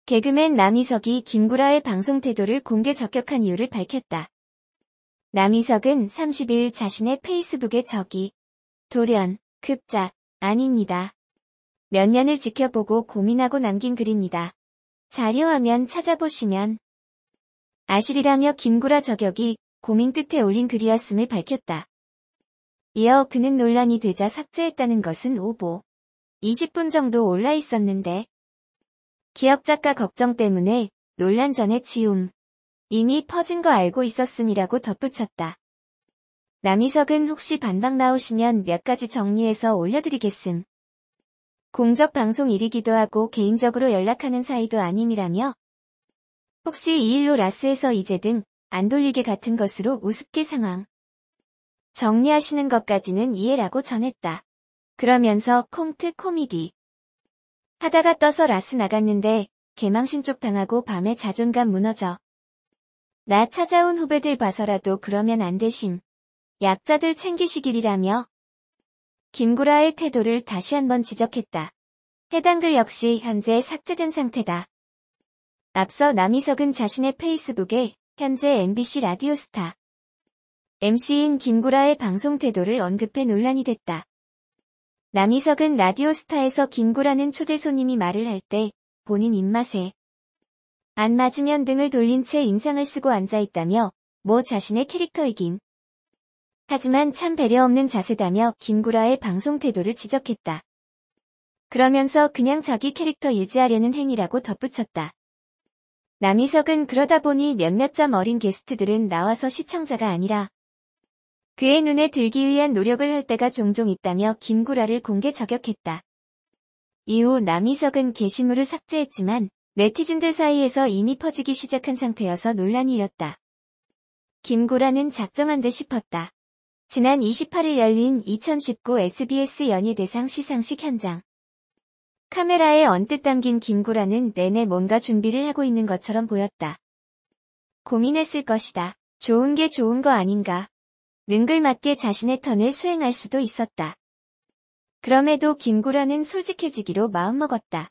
개그맨 남희석이 김구라의 방송 태도를 공개 적격한 이유를 밝혔다. 남희석은 30일 자신의 페이스북에 저기 돌연, 급작, 아닙니다. 몇 년을 지켜보고 고민하고 남긴 글입니다. 자료화면 찾아보시면 아시리라며 김구라 저격이 고민 끝에 올린 글이었음을 밝혔다. 이어 그는 논란이 되자 삭제했다는 것은 오보. 20분 정도 올라 있었는데 기억작가 걱정 때문에 논란 전에 지움. 이미 퍼진 거 알고 있었음이라고 덧붙였다. 남희석은 혹시 반박 나오시면 몇 가지 정리해서 올려드리겠음. 공적 방송 일이기도 하고 개인적으로 연락하는 사이도 아님이라며 혹시 이 일로 라스에서 이제 등 안 돌리게 같은 것으로 우습게 상황 정리하시는 것까지는 이해라고 전했다. 그러면서 콩트 코미디 하다가 떠서 라스 나갔는데 개망신쪽 당하고 밤에 자존감 무너져. 나 찾아온 후배들 봐서라도 그러면 안 되심. 약자들 챙기시길이라며 김구라의 태도를 다시 한번 지적했다. 해당 글 역시 현재 삭제된 상태다. 앞서 남희석은 자신의 페이스북에 현재 MBC 라디오스타 MC인 김구라의 방송 태도를 언급해 논란이 됐다. 남희석은 라디오스타에서 김구라는 초대 손님이 말을 할 때 본인 입맛에 안 맞으면 등을 돌린 채 인상을 쓰고 앉아있다며 뭐 자신의 캐릭터이긴 하지만 참 배려 없는 자세다며 김구라의 방송 태도를 지적했다. 그러면서 그냥 자기 캐릭터 유지하려는 행위라고 덧붙였다. 남희석은 그러다 보니 몇몇 점 어린 게스트들은 나와서 시청자가 아니라 그의 눈에 들기 위한 노력을 할 때가 종종 있다며 김구라를 공개 저격했다. 이후 남희석은 게시물을 삭제했지만 네티즌들 사이에서 이미 퍼지기 시작한 상태여서 논란이 일었다. 김구라는 작정한 듯 싶었다. 지난 28일 열린 2019 SBS 연예대상 시상식 현장. 카메라에 언뜻 담긴 김구라는 내내 뭔가 준비를 하고 있는 것처럼 보였다. 고민했을 것이다. 좋은 게 좋은 거 아닌가. 능글맞게 자신의 턴을 수행할 수도 있었다. 그럼에도 김구라는 솔직해지기로 마음먹었다.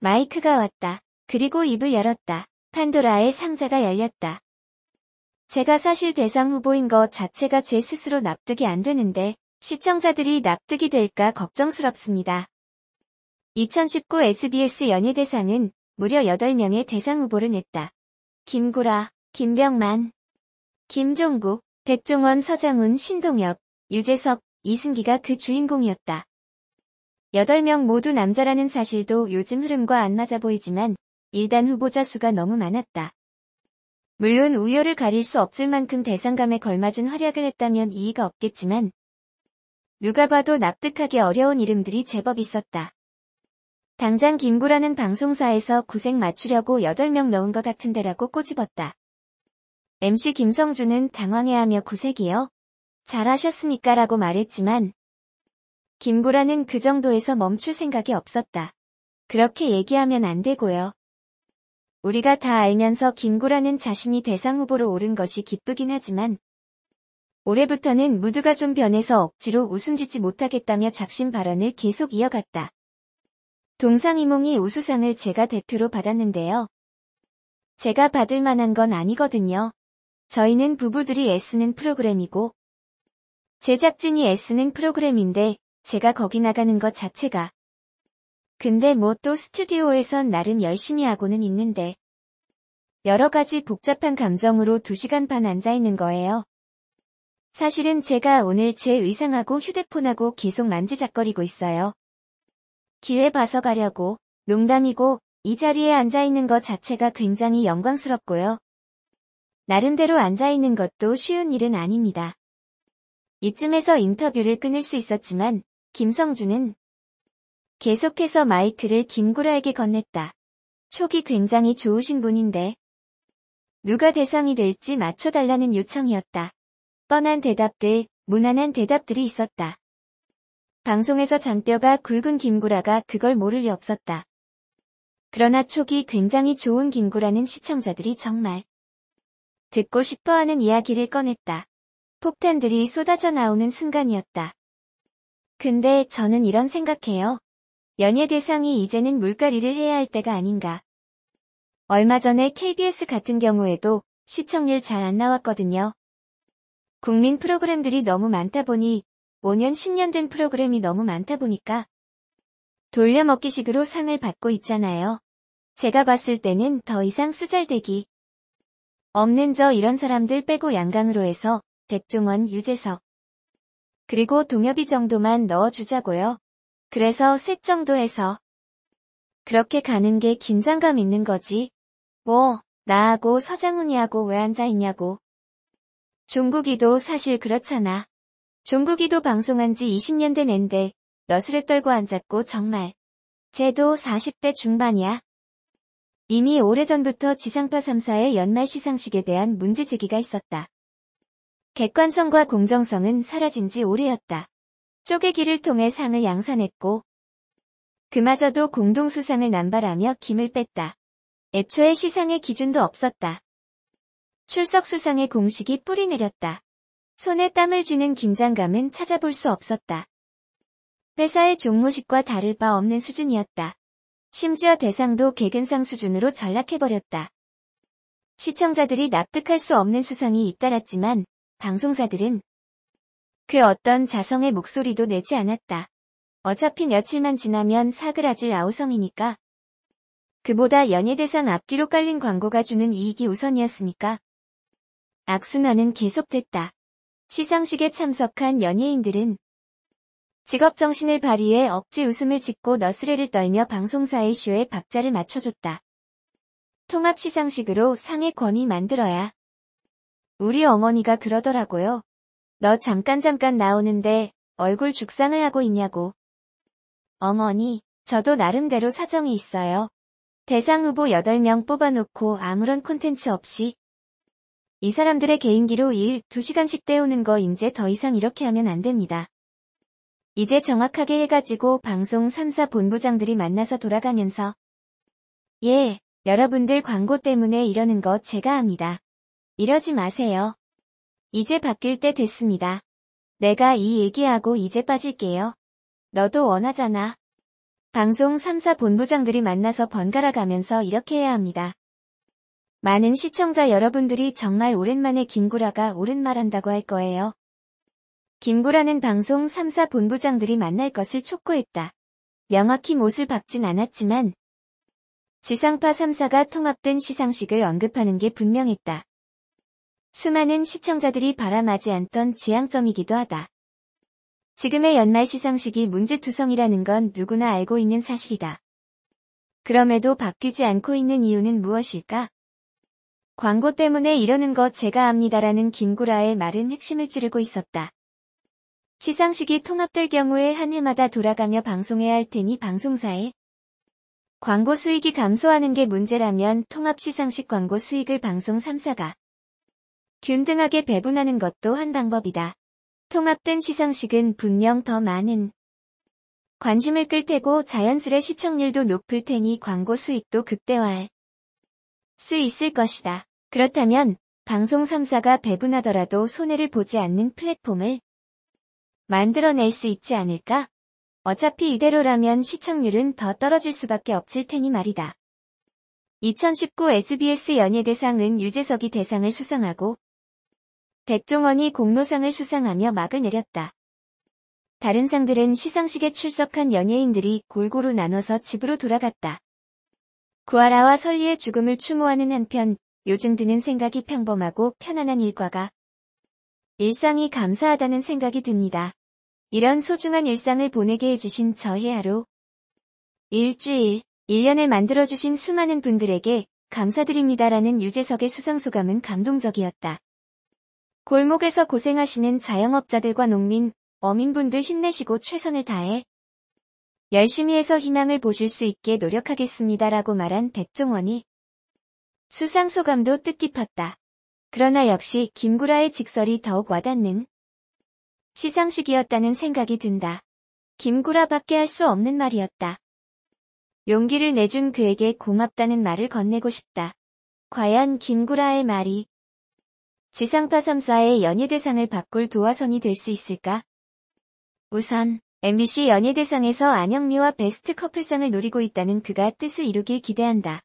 마이크가 왔다. 그리고 입을 열었다. 판도라의 상자가 열렸다. 제가 사실 대상 후보인 것 자체가 제 스스로 납득이 안 되는데 시청자들이 납득이 될까 걱정스럽습니다. 2019 SBS 연예대상은 무려 8명의 대상 후보를 냈다. 김구라, 김병만, 김종국, 백종원, 서장훈, 신동엽, 유재석, 이승기가 그 주인공이었다. 8명 모두 남자라는 사실도 요즘 흐름과 안 맞아 보이지만 일단 후보자 수가 너무 많았다. 물론 우열을 가릴 수 없을 만큼 대상감에 걸맞은 활약을 했다면 이의가 없겠지만 누가 봐도 납득하기 어려운 이름들이 제법 있었다. 당장 김구라는 방송사에서 구색 맞추려고 8명 넣은 것 같은데라고 꼬집었다. MC 김성주는 당황해하며 구색이요? 잘하셨으니까 라고 말했지만 김구라는 그 정도에서 멈출 생각이 없었다. 그렇게 얘기하면 안 되고요. 우리가 다 알면서 김구라는 자신이 대상 후보로 오른 것이 기쁘긴 하지만 올해부터는 무드가 좀 변해서 억지로 웃음 짓지 못하겠다며 작심 발언을 계속 이어갔다. 동상이몽이 우수상을 제가 대표로 받았는데요. 제가 받을 만한 건 아니거든요. 저희는 부부들이 애쓰는 프로그램이고 제작진이 애쓰는 프로그램인데 제가 거기 나가는 것 자체가 근데 뭐 또 스튜디오에선 나름 열심히 하고는 있는데 여러 가지 복잡한 감정으로 2시간 반 앉아있는 거예요. 사실은 제가 오늘 제 의상하고 휴대폰하고 계속 만지작거리고 있어요. 기회 봐서 가려고. 농담이고 이 자리에 앉아있는 것 자체가 굉장히 영광스럽고요. 나름대로 앉아있는 것도 쉬운 일은 아닙니다. 이쯤에서 인터뷰를 끊을 수 있었지만 김성주는 계속해서 마이크를 김구라에게 건넸다. 촉이 굉장히 좋으신 분인데 누가 대상이 될지 맞춰달라는 요청이었다. 뻔한 대답들, 무난한 대답들이 있었다. 방송에서 장뼈가 굵은 김구라가 그걸 모를 리 없었다. 그러나 촉이 굉장히 좋은 김구라는 시청자들이 정말 듣고 싶어하는 이야기를 꺼냈다. 폭탄들이 쏟아져 나오는 순간이었다. 근데 저는 이런 생각해요. 연예대상이 이제는 물갈이를 해야 할 때가 아닌가. 얼마 전에 KBS 같은 경우에도 시청률 잘 안 나왔거든요. 국민 프로그램들이 너무 많다 보니 5년 10년 된 프로그램이 너무 많다 보니까 돌려먹기식으로 상을 받고 있잖아요. 제가 봤을 때는 더 이상 쓰잘데기 없는 이런 사람들 빼고 양강으로 해서 백종원, 유재석 그리고 동엽이 정도만 넣어주자고요. 그래서 셋 정도 해서 그렇게 가는 게 긴장감 있는 거지. 뭐 나하고 서장훈이하고 왜 앉아있냐고. 종국이도 사실 그렇잖아. 종국이도 방송한 지 20년 된 앤데 너스레 떨고 앉았고 정말. 쟤도 40대 중반이야. 이미 오래전부터 지상파 3사의 연말 시상식에 대한 문제 제기가 있었다. 객관성과 공정성은 사라진 지 오래였다. 쪼개기를 통해 상을 양산했고 그마저도 공동수상을 남발하며 김을 뺐다. 애초에 시상의 기준도 없었다. 출석 수상의 공식이 뿌리내렸다. 손에 땀을 쥐는 긴장감은 찾아볼 수 없었다. 회사의 종무식과 다를 바 없는 수준이었다. 심지어 대상도 개근상 수준으로 전락해버렸다. 시청자들이 납득할 수 없는 수상이 잇따랐지만 방송사들은 그 어떤 자성의 목소리도 내지 않았다. 어차피 며칠만 지나면 사그라질 아우성이니까. 그보다 연예대상 앞뒤로 깔린 광고가 주는 이익이 우선이었으니까. 악순환은 계속됐다. 시상식에 참석한 연예인들은 직업정신을 발휘해 억지 웃음을 짓고 너스레를 떨며 방송사의 쇼에 박자를 맞춰줬다. 통합시상식으로 상의 권위 만들어야. 우리 어머니가 그러더라고요. 너 잠깐 나오는데 얼굴 죽상을 하고 있냐고. 어머니, 저도 나름대로 사정이 있어요. 대상 후보 8명 뽑아놓고 아무런 콘텐츠 없이 이 사람들의 개인기로 2시간씩 때우는 거 이제 더 이상 이렇게 하면 안 됩니다. 이제 정확하게 해가지고 방송 3사 본부장들이 만나서 돌아가면서 여러분들 광고 때문에 이러는 거 제가 압니다. 이러지 마세요. 이제 바뀔 때 됐습니다. 내가 이 얘기하고 이제 빠질게요. 너도 원하잖아. 방송 3사 본부장들이 만나서 번갈아 가면서 이렇게 해야 합니다. 많은 시청자 여러분들이 정말 오랜만에 김구라가 옳은 말한다고 할 거예요. 김구라는 방송 3사 본부장들이 만날 것을 촉구했다. 명확히 못을 박진 않았지만 지상파 3사가 통합된 시상식을 언급하는 게 분명했다. 수많은 시청자들이 바람하지 않던 지향점이기도 하다. 지금의 연말 시상식이 문제투성이라는 건 누구나 알고 있는 사실이다. 그럼에도 바뀌지 않고 있는 이유는 무엇일까? 광고 때문에 이러는 거 제가 압니다라는 김구라의 말은 핵심을 찌르고 있었다. 시상식이 통합될 경우에 한 해마다 돌아가며 방송해야 할 테니 방송사에 광고 수익이 감소하는 게 문제라면 통합 시상식 광고 수익을 방송 3사가 균등하게 배분하는 것도 한 방법이다. 통합된 시상식은 분명 더 많은 관심을 끌 테고 자연스레 시청률도 높을 테니 광고 수익도 극대화할 수 있을 것이다. 그렇다면 방송 3사가 배분하더라도 손해를 보지 않는 플랫폼을 만들어낼 수 있지 않을까? 어차피 이대로라면 시청률은 더 떨어질 수밖에 없을 테니 말이다. 2019 SBS 연예대상은 유재석이 대상을 수상하고 백종원이 공로상을 수상하며 막을 내렸다. 다른 상들은 시상식에 출석한 연예인들이 골고루 나눠서 집으로 돌아갔다. 구하라와 설리의 죽음을 추모하는 한편 요즘 드는 생각이 평범하고 편안한 일과가 일상이 감사하다는 생각이 듭니다. 이런 소중한 일상을 보내게 해주신 저의 하루, 일주일, 1년을 만들어주신 수많은 분들에게 감사드립니다라는 유재석의 수상소감은 감동적이었다. 골목에서 고생하시는 자영업자들과 농민, 어민분들 힘내시고 최선을 다해 열심히 해서 희망을 보실 수 있게 노력하겠습니다라고 말한 백종원이 수상소감도 뜻깊었다. 그러나 역시 김구라의 직설이 더욱 와닿는 시상식이었다는 생각이 든다. 김구라밖에 할 수 없는 말이었다. 용기를 내준 그에게 고맙다는 말을 건네고 싶다. 과연 김구라의 말이 지상파 3사의 연예대상을 바꿀 도화선이 될 수 있을까? 우선 MBC 연예대상에서 안영미와 베스트 커플상을 노리고 있다는 그가 뜻을 이루길 기대한다.